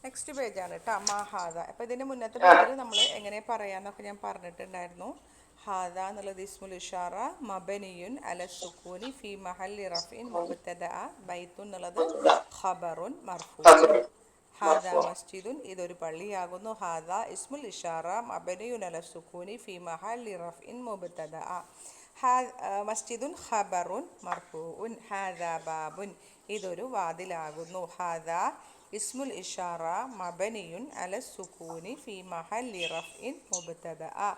Next പേജാണ് കേട്ടോ ഹാദ. അപ്പോൾ ഇതിൻ്റെ മുന്നത്തെ പേജിൽ നമ്മൾ എങ്ങനെ പറയാമെന്നൊക്കെ ഞാൻ പറഞ്ഞിട്ടുണ്ടായിരുന്നു. ഹാദ എന്നുള്ളത് ഇസ്മുൽ ഇഷാറ മബനിയുൻ അല സുക്കൂനി ഫി മഹല്ലി റഫിൻ മുബ്തദ. ബൈത്തുൻ എന്നുള്ളത് ഖബറുൻ മർഫൂഉൻ. ഹാദ മസ്ജിദുൻ ഇതൊരു പള്ളിയാകുന്നു. ഹാദ ഇസ്മുൽ ഇഷാറ മബനിയുൻ അല സുക്കൂനി ഫി മഹല്ലി റഫിൻ മുബ്തദ. മസ്ജിദുൻ ഖബറുൻ മർഫൂഉൻ. ഹാദ ബാബുൻ ഇതൊരു വാതിലാകുന്നു. ഹാദ ഇസ്മുൽ ഇഷാറ മബനിയുൻ അല സുക്കൂനി ഫി മഹല്ലി റഫ്ഇൻ മുബ്തദഅ.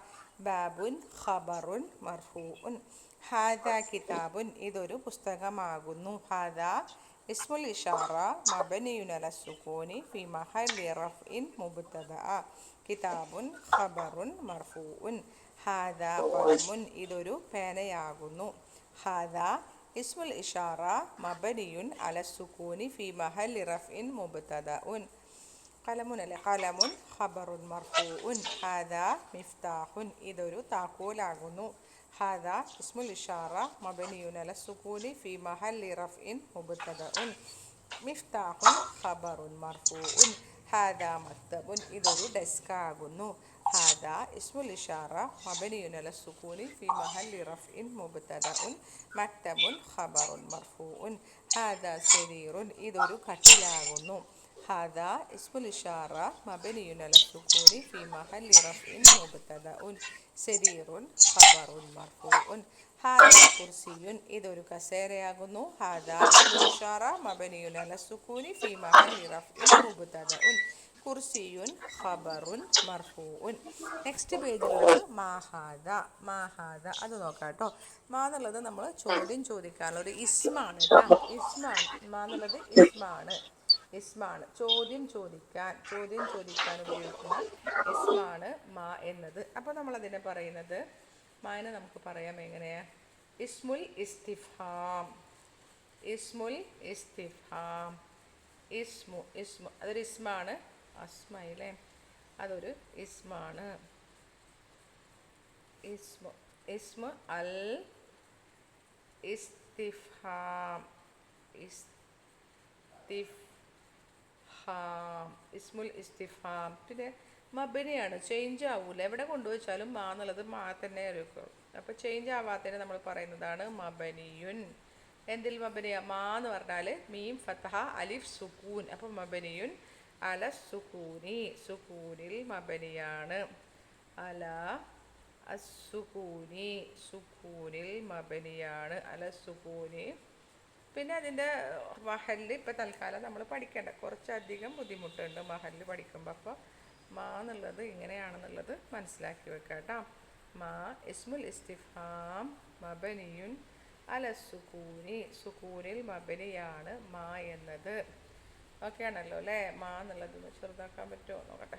ബാബുൻ ഖബറുൻ മർഫൂഉൻ. ഹാദ കിതാബുൻ ഇതൊരു പുസ്തകമാകുന്നു. ഹാദ ഇസ്മുൽ ഇഷാറ മബനിയുൻ അല സുക്കൂനി ഫി മഹല്ലി റഫ്ഇൻ മുബ്തദഅ. കിതാബുൻ ഖബറുൻ മർഫൂഉൻ. ഹാദ ഖലമുൻ ഇതൊരു പേനയാകുന്നു. ഹാദ ഇസ്മുൽ ഇഷാറ മബനിയുൻ അല സുക്കൂനി ഫി മഹല്ലി റഫ്ഇൻ മുബ്തദഉൻ. ഖലമുൻ അല്ലെ, ഖലമുൻ ഖബറുൻ മർഫൂഉൻ. ഹാദ മിഫ്താഹുൻ ഇതൊരു താക്കോലാകുന്നു. ഹാദ ഇസ്മുൽ ഇഷാറ മബനിയുൻ അല സുക്കൂനി ഫി മഹല്ലി റഫ്ഇൻ മുബ്തദഉൻ. മിഫ്താഹുൻ ഖബറുൻ മർഫൂഉൻ. ഹാദ മക്തബുൻ ഇതൊരു ഡെസ്കാകുന്നു. ഹാദ ഇസ്മുൽ ഇഷാറ മബനിയുൻ അല സുക്കൂനി ഫി മഹല്ലി റഫ്ഇൻ മുബ്തദഉൻ. മക്തബുൻ ഖബറുൻ മർഫൂഉൻ. ഹാദ സരീറുൻ ഇതൊരു കട്ടിലാകുന്നു. ഹാദ ഇസ്മുൽ ഇഷാറ മബനിയുൻ അല സുക്കൂനി ഫി മഹല്ലി റഫ്ഇൻ മുബ്തദഉൻ. സരീറുൻ ഖബറുൻ മർഫൂഉൻ. ഹാദ കുർസിയുൻ ഇതൊരു കസേരയാകുന്നു. ഹാദ ഇസ്മുൽ ഇഷാറ മബനിയുൻ അല സുക്കൂനി ഫി മഹല്ലി റഫ്ഇൻ മുബ്തദഉൻ. കുർസിയുൻ ഖബറുൻ മർഫൂഉൻ. നെക്സ്റ്റ് പേജിലുള്ളത് മാഹാദ. മാഹാദ അത് നോക്കാം കേട്ടോ. മാ എന്നുള്ളത് നമ്മൾ ചോദ്യം ചോദിക്കാനുള്ള ഒരു ഇസ്മാണ് കേട്ടോ. ഇസ്മാണ് മാ എന്നുള്ളത് ഇസ്മാണ്. ഇസ്മാണ് ചോദ്യം ചോദിക്കാൻ ഉപയോഗിക്കുന്ന ഇസ്മാണ് മാ എന്നത്. അപ്പോൾ നമ്മളതിനെ പറയുന്നത് മാനെ നമുക്ക് പറയാം എങ്ങനെയാ? ഇസ്മുൽ ഇസ്തിഫാം. ഇസ്മുൽ ഇസ്തിഫാം. ഇസ്മു അതൊരു ഇസ്മാണ്. അസ്മയിലെ അതൊരു ഇസ്മാണ്. ഇസ്മ അൽ ഇസ്തിഫാം. ഇസ്മുൽ ഇസ്തിഫാം. പിന്നെ മബനിയാണ്, ചേഞ്ച് ആവൂല. എവിടെ കൊണ്ടുവച്ചാലും മാ എന്നുള്ളത് മാ തന്നെ ആയിരിക്കും. അപ്പോൾ ചേഞ്ച് ആവാത്തതിന് നമ്മൾ പറയുന്നതാണ് മബനിയുൻ. എന്തിൽ മബനിയ? മാ എന്ന് പറഞ്ഞാൽ മീം ഫതഹ അലിഫ് സുക്കൂൻ. അപ്പോൾ മബനിയുൻ അല സുക്കൂനി. സുക്കൂനിൽ മബനിയാണ്. അല അസുക്കൂനി. സുക്കൂനിൽ മബനിയാണ്. അല സുക്കൂനി. പിന്നെ അതിൻ്റെ മഹല്ല് ഇപ്പം തൽക്കാലം നമ്മൾ പഠിക്കേണ്ട കുറച്ചധികം ബുദ്ധിമുട്ടുണ്ട് മഹല്ല് പഠിക്കുമ്പോൾ. അപ്പോൾ മാ എന്നുള്ളത് ഇങ്ങനെയാണെന്നുള്ളത് മനസ്സിലാക്കി വെക്കാം കേട്ടോ. മാ ഇസ്മുൽ ഇസ്തിഫാം മബനിയുൻ അല സുക്കൂനി. സുക്കൂനിൽ മബനിയാണ് മാ എന്നത്. ഓക്കെ ആണല്ലോ അല്ലേ? മാ എന്നുള്ളത് ചെറുതാക്കാൻ പറ്റുമോ നോക്കട്ടെ.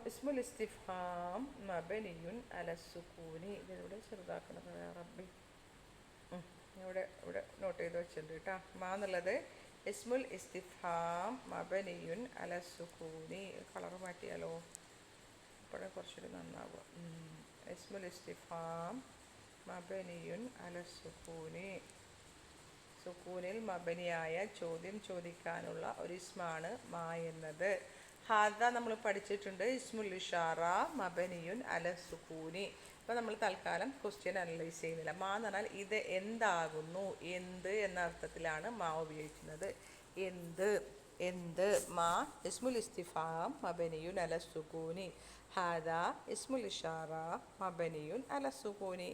ഇസ്മുൽ ഇസ്തിഫാം മബനിയുൻ അല സുക്കൂനി. ഇതിലൂടെ ചെറുതാക്കുന്നത് റബ്ബി ഇവിടെ നോട്ട് ചെയ്ത് വെച്ചിട്ടുണ്ട് കേട്ടോ. മാ എന്നുള്ളത് ഇസ്മുൽ ഇസ്തിഫാം മബനിയുൻ അല സുക്കൂനി. കളർ മാറ്റിയാലോ? ഇപ്പോഴേ കുറച്ചുകൂടി നന്നാവുക. ഇസ്മുൽ ഇസ്തിഫാം മബനിയുൻ അല സുക്കൂനി. സുക്കൂനിൽ മബനിയായ ചോദ്യം ചോദിക്കാനുള്ള ഒരു ഇസ്മാണ് മാ എന്നത്. ഹാദ നമ്മൾ പഠിച്ചിട്ടുണ്ട്. ഇസ്മുൽ ഇഷാറ മബനിയുൻ അല സുക്കൂനി. അപ്പോൾ നമ്മൾ തൽക്കാലം ക്വസ്റ്റ്യൻ അനലൈസ് ചെയ്യുന്നില്ല. മാ എന്ന് പറഞ്ഞാൽ ഇത് എന്താകുന്നു, എന്ത് എന്ന അർത്ഥത്തിലാണ് മാ ഉപയോഗിക്കുന്നത്. എന്ത് മാ ഇസ്മുൽ ഇസ്തിഫാം മബനിയുൻ അല സുക്കൂനി. ഹാദ ഇസ്മുൽ ഇഷാറ മബനിയുൻ അല സുക്കൂനി.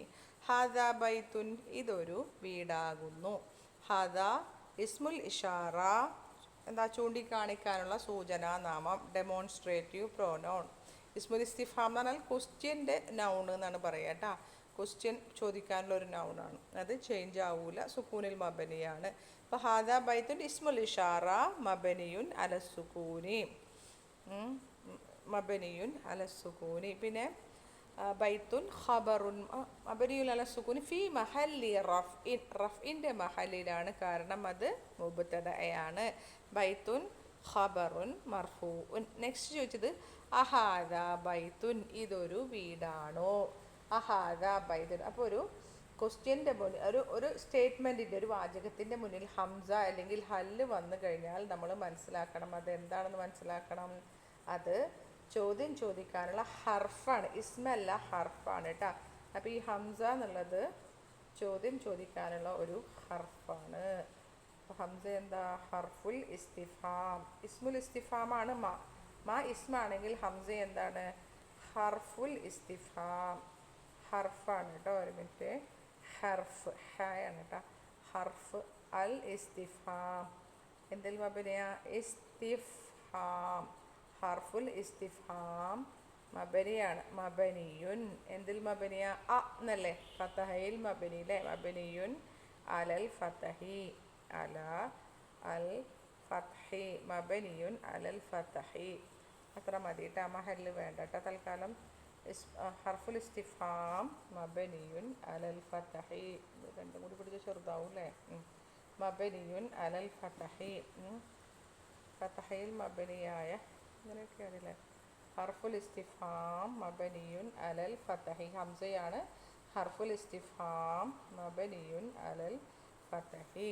ഹാദ ബൈത്തുൻ ഇതൊരു വീടാകുന്നു. ഹാദ ഇസ്മുൽ ഇഷാറ എന്താ? ചൂണ്ടിക്കാണിക്കാനുള്ള സൂചനാനാമം, ഡെമോൺസ്ട്രേറ്റീവ് പ്രോനൗൺ. ഇസ്മുൽ ഇസ്തിഫാം എന്ന് പറഞ്ഞാൽ ക്വസ്റ്റ്യൻ്റെ നൗൺ എന്നാണ് പറയുക കേട്ടോ. ക്വസ്റ്റ്യൻ ചോദിക്കാനുള്ള ഒരു നൗണാണ്. അത് ചേഞ്ച് ആവൂല, സുക്കൂനിൽ മബനിയാണ്. അപ്പോൾ ഹാദ ബൈത്തുൻ ഇസ്മുൽ ഇഷാറ മബനിയുൻ അല സുക്കൂനി. മബനിയുൻ അല സുക്കൂനി. പിന്നെ ബൈത്തുൻ ഖബറുൻ മബനിയുൻ അല സുക്കൂനി ഫി മഹല്ലി റഫ്ഇൻ. റഫ്ഇൻ്റെ മഹല്ലിലാണ്, കാരണം അത് മുബ്തദഅയാണ്. ബൈത്തുൻ ഖബറുൻ മർഫൂഉൻ. നെക്സ്റ്റ് ചോദിച്ചത് അഹാദ ബൈത്തുൻ ഇതൊരു വീടാണോ? അഹാദ ബൈത്തുൻ. അപ്പോൾ ഒരു ക്വസ്റ്റ്യൻ്റെ മുന്നിൽ ഒരു സ്റ്റേറ്റ്മെൻറ്റിൻ്റെ ഒരു വാചകത്തിൻ്റെ മുന്നിൽ ഹംസ അല്ലെങ്കിൽ ഹല്ല് വന്നു കഴിഞ്ഞാൽ നമ്മൾ മനസ്സിലാക്കണം അത് എന്താണെന്ന് മനസ്സിലാക്കണം. അത് ചോദ്യം ചോദിക്കാനുള്ള ഹർഫാണ്, ഇസ്മല്ല ഹർഫാണ് കേട്ടോ. അപ്പോൾ ഈ ഹംസ എന്നുള്ളത് ചോദ്യം ചോദിക്കാനുള്ള ഒരു ഹർഫാണ്. അപ്പോൾ ഹംസ എന്താ? ഹർഫുൽ ഇസ്തിഫാം. ഇസ്മുൽ ഇസ്തിഫാമാണ് മാ. മാ ഇസ്മാണെങ്കിൽ ഹംസ എന്താണ്? ഹർഫുൽ ഇസ്തിഫാം. ഹർഫാണ് കേട്ടോ. ഒരു മിനിറ്റ്. ഹർഫ് ഹായാണ് കേട്ടോ. ഹർഫ് അൽ ഇസ്തിഫാം. എന്തിൽ മബനിയ? ഇസ്തിഫാം. ഹർഫുൽ ഇസ്തിഫാം മബനിയാണ്. മബനിയുൻ എന്തിൽ മബനിയ? അ എന്നല്ലേ? ഫതഹയിൽ മബനി അല്ലേ? മബനിയുൻ അലൽ ഫതഹി. അല അൽ ഫതഹി. മബനിയുൻ അലൽ ഫതഹി. അത്ര മതി കേട്ടോ. മഹല്ല് വേണ്ട കേട്ടോ തൽക്കാലം. ഹർഫുൽ ഇസ്തിഫാം മബനിയുൻ അലൽ ഫതഹി. രണ്ടും കൂടി പിടിച്ച് ചെറുതാവും അല്ലേ? മബനിയുൻ അലൽ ഫതഹി. ഫതഹയിൽ മബനിയായ ഇങ്ങനെയൊക്കെയാണല്ലേ. ഹർഫുൽ ഇസ്തിഫാം മബനിയുൻ അലൽ ഫതഹി. ഹംസയാണ് ഹർഫുൽ ഇസ്തിഫാം മബനിയുൻ അലൽ ഫതഹി.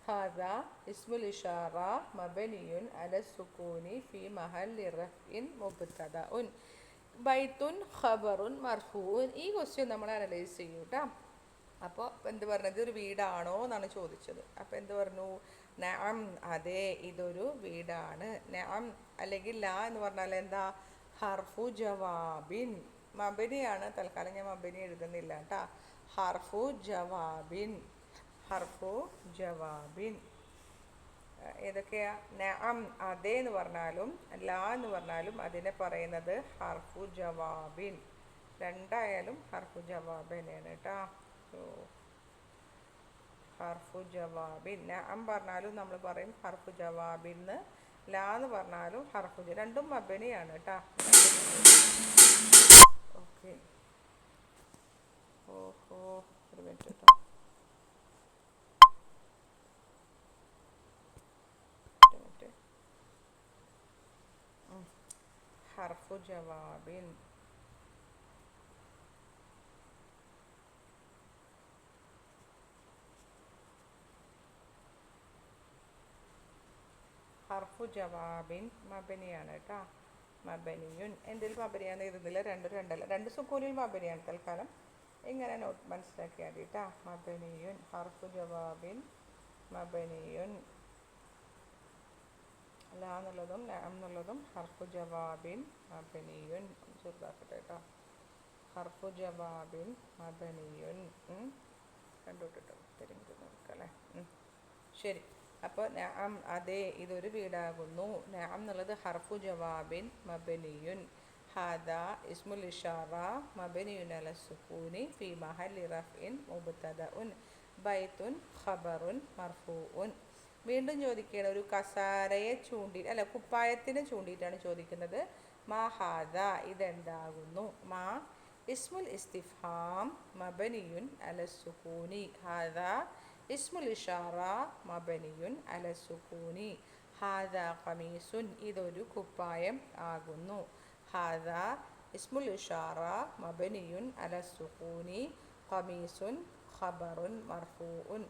ഹാദാ ഇസ്മുൽ ഇഷാറ മബനിയുൻ അലൽ സുകൂനി ഫി മഹല്ലി റഫ്ഇൻ മുബ്തദഉൻ ബൈത്തുൻ ഖബറുൻ മർഫൂൻ. ഈ ക്വസ്റ്റ്യൻ നമ്മൾ അനലൈസ് ചെയ്യും കേട്ടോ. അപ്പോൾ എന്ത് പറഞ്ഞത്? ഒരു വീടാണോ എന്നാണ് ചോദിച്ചത്. അപ്പോൾ എന്ത് പറഞ്ഞു? നഅം, അതെ ഇതൊരു വീടാണ്. നഅം അല്ലെങ്കിൽ ലാ എന്ന് പറഞ്ഞാൽ എന്താ? ഹർഫു ജവാബിൻ. മബനിയാണ്. തൽക്കാലം ഞാൻ മബനി എഴുതുന്നില്ല കേട്ടോ. ഹർഫു ജവാബിൻ. ഹർഫു ജവാബിൻ ഏതൊക്കെയാ? നഅം അതെ എന്ന് പറഞ്ഞാലും ലാ എന്ന് പറഞ്ഞാലും അതിനെ പറയുന്നത് ഹർഫു ജവാബിൻ. രണ്ടായാലും ഹർഫു ജവാബ് തന്നെയാണ് കേട്ടോ. ഹർഫു ജവാബിൻ. നഅം പറഞ്ഞാലും നമ്മൾ പറയും ഹർഫു ജവാബിന്ന്. ലാ എന്ന് പറഞ്ഞാലും ഹർഫു രണ്ടും മബനിയാണ് കേട്ടോ. ഓക്കെ. ഓഹോ, ഒരു മിനിറ്റ് കേട്ടോ. ഹർഫു ജവാബിൻ. ഹർഫു ജവാബിൻ മബനിയാണ് കേട്ടോ. മബനിയുൻ എന്തിൽ മബനിയാന്ന് എഴുതുന്നില്ല. രണ്ടല്ല. രണ്ട് സുക്കൂനിൽ മബനിയാണ്. തൽക്കാലം ഇങ്ങനെ നോട്ട് മനസ്സിലാക്കിയാൽ മതി കേട്ടോ. മബനിയുൻ ഹർഫു ജവാബിൻ മബനിയുൻ. ലാ എന്നുള്ളതും നഅം എന്നുള്ളതും ഹർഫു ജവാബിൻ മബനിയുൻ. ചെറുതാക്കട്ടെ കേട്ടോ. ഹർഫു ജവാബിൻ മബനിയുൻ. കണ്ടുവിട്ടിട്ടോ തിരിഞ്ഞു നോക്കല്ലേ. ശരി. അപ്പോൾ നഅം അതെ ഇതൊരു വീടാകുന്നു. നഅം എന്നുള്ളത് ഹർഫു ജവാബിൻ മബനിയുൻ. ഹാദാ ഇസ്മുൽ ഇഷാറ മബനിയുൻ അല സുകൂനി ഫി മഹല്ലി റഫ്ഇൻ മുബ്തദഉൻ ബൈത്തുൻ ഖബറുൻ മർഫൂഉൻ. വീണ്ടും ചോദിക്കുകയാണ്. ഒരു കസാരയെ ചൂണ്ടി അല്ല കുപ്പായത്തിനെ ചൂണ്ടിയിട്ടാണ് ചോദിക്കുന്നത്. മാ ഹാദ ഇതെന്താകുന്നു? മാ ഇസ്മുൽ ഇസ്തിഫാം മബനിയുൻ അല സുകൂനി. ഹാദ ഇസ്മുൽ ഇഷാറ മബനിയുൻ അല സുകൂനി. ഹാദ ഖമീസുൻ ഇതൊരു കുപ്പായം ആകുന്നു. ഹാദ ഇസ്മുൽ ഇഷാറ മബനിയുൻ അല സുകൂനി ഖമീസുൻ ഖബറുൻ മർഫൂഉൻ.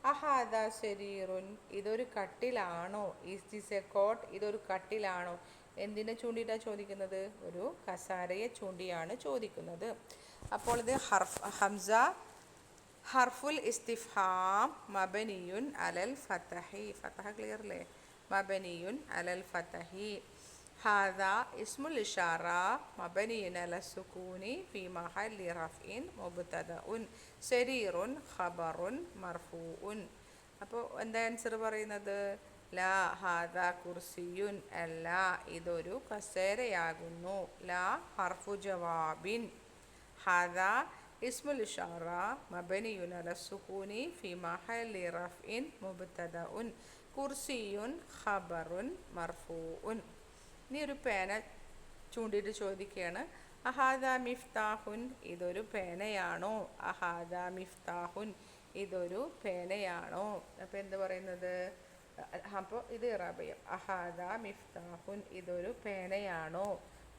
അഹാദ സരീറുൻ ഇതൊരു കട്ടിലാണോ? ഈസ് ദിസ് എ കോട്ട് ഇതൊരു കട്ടിലാണോ? എന്തിനെ ചൂണ്ടിയിട്ടാണ് ചോദിക്കുന്നത്? ഒരു കസാരയെ ചൂണ്ടിയാണ് ചോദിക്കുന്നത്. അപ്പോൾ ഇത് ഹംസ ഹർഫുൽ ഇസ്തിഫാം മബനിയുൻ അലൽ ഫതഹി. ഫതഹ ക്ലിയർ അല്ലേ? മബനിയുൻ അലൽ ഫതഹി. ഹാദ ഇസ്മുൽ ഇഷാറ മബനിയുൻ അല സുകൂനി ഫി മഹല്ലി റഫ്ഇൻ മുബ്തദഉൻ സരീറുൻ ഖബറുൻ മർഫൂഉൻ. അപ്പോൾ എന്താ ആൻസർ പറയുന്നത്? ലാ ഹാദ കുർസിയുൻ. അല്ല ഇതൊരു കസേരയാകുന്നു. ലാ ഹർഫു ജവാബിൻ. ഹാദ ഇസ്മുൽ ഇഷാറ മബനിയുൻ അല സുകൂനി ഫി മഹല്ലി റഫ്ഇൻ മുബ്തദഉൻ കുർസിയുൻ ഖബറുൻ മർഫൂഉൻ. ഇനി ഒരു പേന ചൂണ്ടിയിട്ട് ചോദിക്കുകയാണ്. അഹാദ മിഫ്താഹുൻ ഇതൊരു പേനയാണോ? അഹാദ മിഫ്താഹുൻ ഇതൊരു പേനയാണോ? അപ്പോൾ എന്ത് പറയുന്നത്? അപ്പോൾ ഇത് ഇറാബ് ചെയ്യാം. അഹാദ മിഫ്താഹുൻ ഇതൊരു പേനയാണോ?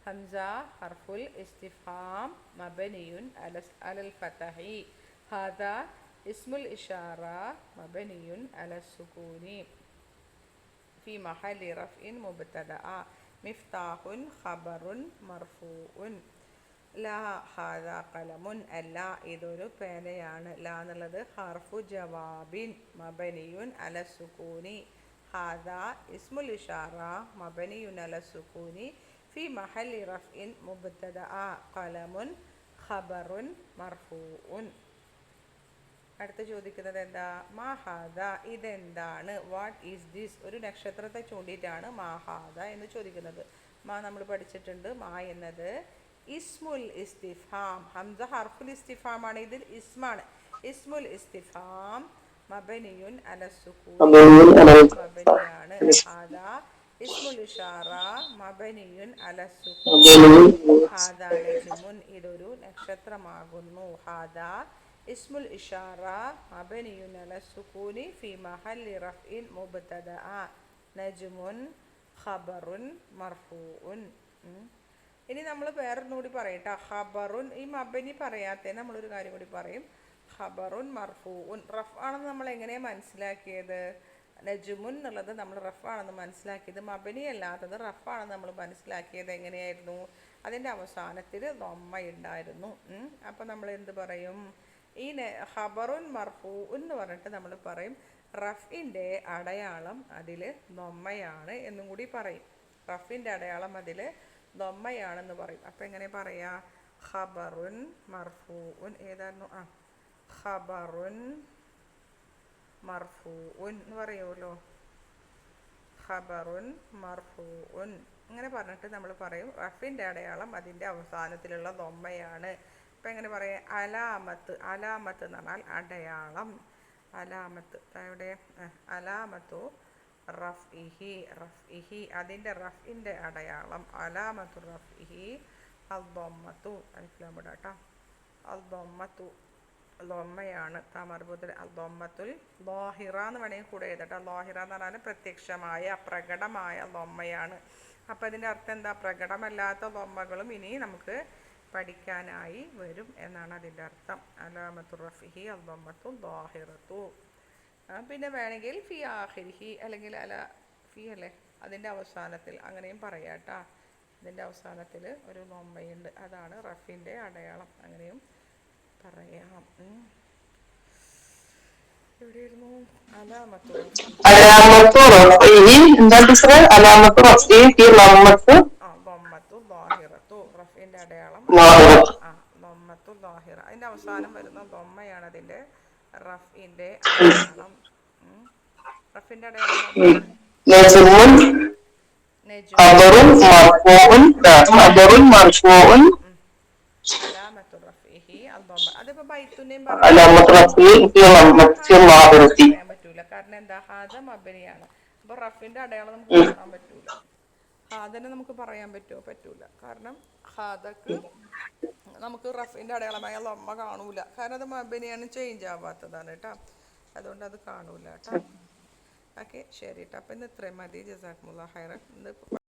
ഹംസ ഹർഫുൽ ഇസ്തിഫാം മബനിയുൻ അലൽ ഫതഹി. ഹാദാ ഇസ്മുൽ ഇഷാറ മബനിയുൻ അല സുകൂനി ഫി മഹല്ലി റഫ്ഇൻ മുബ്തദഅ മിഫ്താഹുൻ ഖബറുൻ മർഫൂഉൻ. ലാ ഹാദാ ഖലമുൻ, അല്ല ഇതൊരു പേനയാണ്. ലാ എന്നുള്ളത് ഹർഫു ജവാബിൻ മബനിയുൻ അല സുകൂനി. ഹാദാ ഇസ്മുൽ ഇഷാറ മബനിയുൻ അല സുകൂനി ഫി മഹല്ലി റഫ്ഇൻ മുബ്തദഅ ഖലമുൻ ഖബറുൻ മർഫൂഉൻ. അടുത്ത് ചോദിക്കുന്നത് എന്താ? മാഹാദ, ഇതെന്താണ്? What is this? ഒരു നക്ഷത്രത്തെ ചൂണ്ടിയിട്ടാണ് മാഹാദ എന്ന് ചോദിക്കുന്നത്. മാ നമ്മൾ പഠിച്ചിട്ടുണ്ട്. മാ എന്നത് ഇസ്മുൽ ഇസ്തിഫാം, ഹംസ ഹർഫുൽ ഇസ്തിഫാം ആണ്. ഇതിൽ ഇസ്മാണ്. ഇസ്മുൽ ഇസ്തിഫാം മബനിയുൻ അല സുകൂനി മബനിയാണ്. ഹാദാ ഇസ്മുൽ ഇഷാറ മബനിയുൻ അല സുകൂനി. ഹാദാ നജ്മുൻ, ഇതൊരു നക്ഷത്രമാകുന്നു. ഹാദാ ഇസ്മുൽ ഇഷാറ മബനിയുൻ അല സുകൂനി ഫി മഹല്ലി റഫ്ഇൻ മുബ്തദഅ നജ്മുൻ ഖബറുൻ മർഫൂഉൻ. ഇനി നമ്മൾ വേറൊന്നുകൂടി പറയട്ടെ. ഖബറുൻ, ഈ മബനി പറയാത്ത നമ്മളൊരു കാര്യം കൂടി പറയും. ഖബറുൻ മർഫൂഉൻ റഫ് ആണെന്ന് നമ്മൾ എങ്ങനെയാണ് മനസ്സിലാക്കിയത്? നജ്മുൻ എന്നുള്ളത് നമ്മൾ റഫ് ആണെന്ന് മനസ്സിലാക്കിയത്. മബനി അല്ലാത്തത് റഫ് ആണെന്ന് നമ്മൾ മനസ്സിലാക്കിയത് എങ്ങനെയായിരുന്നു? അതിൻ്റെ അവസാനത്തിൽ ദമ്മയുണ്ടായിരുന്നു. അപ്പം നമ്മൾ എന്ത് പറയും? ഈ ഖബറുൻ മർഫൂഉൻ എന്ന് പറഞ്ഞിട്ട് നമ്മൾ പറയും റഫിൻ്റെ അടയാളം അതിൽ ദമ്മയാണ് എന്നും കൂടി പറയും. റഫിൻ്റെ അടയാളം അതിൽ ദമ്മയാണെന്ന് പറയും. അപ്പം എങ്ങനെ പറയാ? ഖബറുൻ മർഫൂഉൻ ഏതായിരുന്നു? ഖബറുൻ മർഫൂഉൻ എന്ന് പറയുമല്ലോ. ഖബറുൻ മർഫൂഉൻ ഇങ്ങനെ പറഞ്ഞിട്ട് നമ്മൾ പറയും റഫിൻ്റെ അടയാളം അതിൻ്റെ അവസാനത്തിലുള്ള ദമ്മയാണ്. അപ്പം എങ്ങനെ പറയാം? അലാമത്ത്, അലാമത്ത് എന്ന് പറഞ്ഞാൽ അടയാളം. അലാമത്ത് അവിടെ അലാമത്തു റഫ്ഇഹി, റഫ്ഇഹി അതിൻ്റെ റഫിൻ്റെ അടയാളം. അലാമത്തു റഫ്ഇഹി അൽദമ്മത്തു, അൽഫ്ലാമിടാട്ടോ. അൽദമ്മത്തു ലൊമ്മയാണ്. തമർബുദൽ അൽദമ്മത്തുൽ ലോഹിറ എന്ന് വേണമെങ്കിൽ കൂടെ എഴുതട്ടോ. ലോഹിറ എന്ന് പറഞ്ഞാൽ പ്രത്യക്ഷമായ പ്രകടമായ ലൊമ്മയാണ്. അപ്പം അതിൻ്റെ അർത്ഥം എന്താ? പ്രകടമല്ലാത്ത ലൊമ്മകളും ഇനി നമുക്ക് പഠിക്കാനായി വരും എന്നാണ് അതിൻ്റെ അർത്ഥം. അലാമത്തു റഫിഹി അൽദമ്മത്തു ലോഹിറത്തു. പിന്നെ വേണമെങ്കിൽ ഫി ആഖിരിഹി അല്ലെങ്കിൽ അല ഫി അല്ലേ അതിൻ്റെ അവസാനത്തിൽ അങ്ങനെയും പറയാട്ടാ. അതിൻ്റെ അവസാനത്തിൽ ഒരു ലൊമ്മയുണ്ട്, അതാണ് റഫിൻ്റെ അടയാളം. അങ്ങനെയും പറയാം. എവിടെയായിരുന്നു? അലാമത്തു റഫ്ഇഹി എന്താ ടീച്ചറെ? അലാമത്തു റഫ്ഇഹി ഫി ലമ്മത്തു ലമ്മത്തു ളാഹിറത്തു, റഫിൻ്റെ അടയാളം ലമ്മത്തു ളാഹിറ. അതിൻ്റെ അവസാനം വരുന്ന ലൊമ്മയാണ് അതിൻ്റെ റഫിൻ്റെ അടയാളം. റഫിൻ്റെ അടയാളം ലൊമ്മയാണ്. അലാമത്തു റഫ്ഇഹി അൽദമ്മ. അതിപ്പോ ബൈത്തുനെയും പറയാൻ പറ്റൂല. കാരണം എന്താ? ഹാദ മബനിയാണ്. അപ്പൊ റഫിന്റെ അടയാളം നമുക്ക് കാണാൻ പറ്റൂല. ഹാദനെ നമുക്ക് പറയാൻ പറ്റുമോ? പറ്റൂല. കാരണം ഹാദക്ക് നമുക്ക് റഫിന്റെ അടയാളമായ ലമ്മ കാണൂല. കാരണം അത് മബനിയാണ്, ചേഞ്ച് ആവാത്തതാണ് കേട്ടോ. അതുകൊണ്ട് അത് കാണൂല കേട്ടോ. ഓക്കെ, ശരി കേട്ടോ. അപ്പം ഇന്ന് ഇത്രയും മതി. ജസാക്കുമുല്ലാഹ് ഖൈറൻ.